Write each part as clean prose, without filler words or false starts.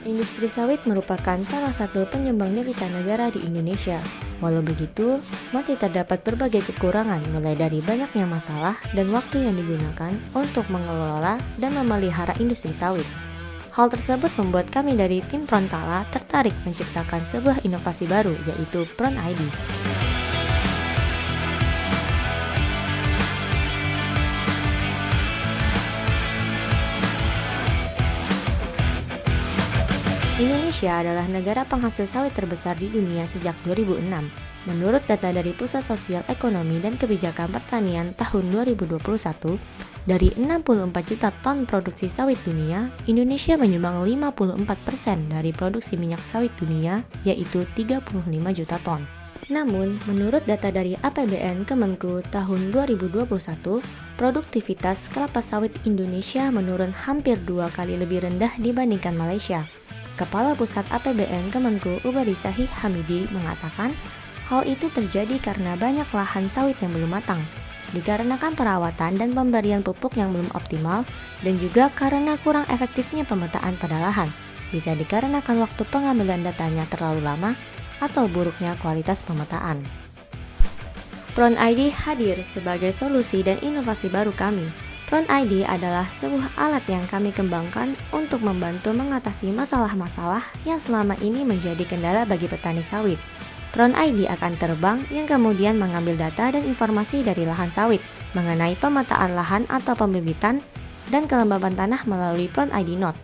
Industri sawit merupakan salah satu penyumbang devisa negara di Indonesia. Walau begitu, masih terdapat berbagai kekurangan mulai dari banyaknya masalah dan waktu yang digunakan untuk mengelola dan memelihara industri sawit. Hal tersebut membuat kami dari tim Prontala tertarik menciptakan sebuah inovasi baru, yaitu Pron ID. Indonesia adalah negara penghasil sawit terbesar di dunia sejak 2006. Menurut data dari Pusat Sosial Ekonomi dan Kebijakan Pertanian tahun 2021, dari 64 juta ton produksi sawit dunia, Indonesia menyumbang 54% dari produksi minyak sawit dunia, yaitu 35 juta ton. Namun, menurut data dari APBN Kemenku tahun 2021, produktivitas kelapa sawit Indonesia menurun hampir 2 kali lebih rendah dibandingkan Malaysia. Kepala Pusat APBN Kemenku Ubaidillah Hamidi mengatakan, hal itu terjadi karena banyak lahan sawit yang belum matang, dikarenakan perawatan dan pemberian pupuk yang belum optimal, dan juga karena kurang efektifnya pemetaan pada lahan. Bisa dikarenakan waktu pengambilan datanya terlalu lama atau buruknya kualitas pemetaan. Pron ID hadir sebagai solusi dan inovasi baru kami. Pron ID adalah sebuah alat yang kami kembangkan untuk membantu mengatasi masalah-masalah yang selama ini menjadi kendala bagi petani sawit. Pron ID akan terbang yang kemudian mengambil data dan informasi dari lahan sawit mengenai pemetaan lahan atau pembibitan dan kelembaban tanah melalui Pron ID Note.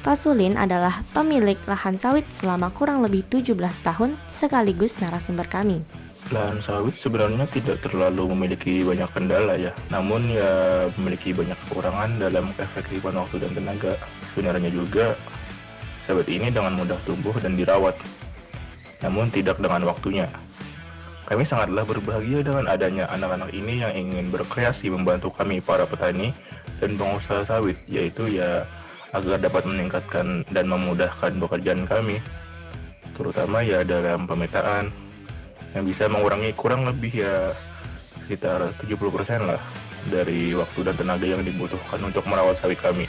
Pak Sulin adalah pemilik lahan sawit selama kurang lebih 17 tahun sekaligus narasumber kami. Lahan sawit sebenarnya tidak terlalu memiliki banyak kendala ya, namun ya memiliki banyak kekurangan dalam keefektifan waktu dan tenaga. Sebenarnya juga sawit ini dengan mudah tumbuh dan dirawat, namun tidak dengan waktunya. Kami sangatlah berbahagia dengan adanya anak-anak ini yang ingin berkreasi membantu kami para petani dan pengusaha sawit, yaitu ya agar dapat meningkatkan dan memudahkan pekerjaan kami, terutama ya dalam pemetaan, yang bisa mengurangi kurang lebih ya sekitar 70% lah dari waktu dan tenaga yang dibutuhkan untuk merawat sawit kami.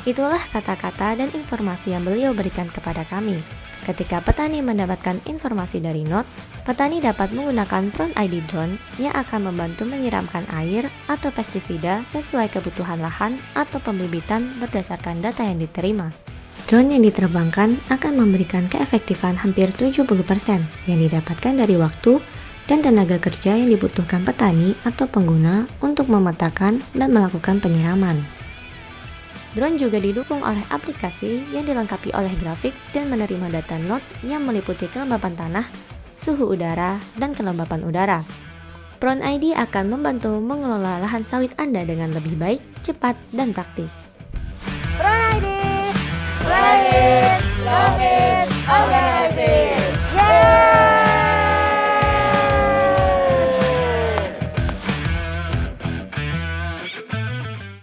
Itulah kata-kata dan informasi yang beliau berikan kepada kami. Ketika petani mendapatkan informasi dari Note, petani dapat menggunakan Pron ID Drone yang akan membantu menyiramkan air atau pestisida sesuai kebutuhan lahan atau pembibitan berdasarkan data yang diterima. Drone yang diterbangkan akan memberikan keefektifan hampir 70% yang didapatkan dari waktu dan tenaga kerja yang dibutuhkan petani atau pengguna untuk memetakan dan melakukan penyiraman. Drone juga didukung oleh aplikasi yang dilengkapi oleh grafik dan menerima data Note yang meliputi kelembapan tanah, suhu udara, dan kelembapan udara. Pron ID akan membantu mengelola lahan sawit Anda dengan lebih baik, cepat, dan praktis. Pron ID, love it.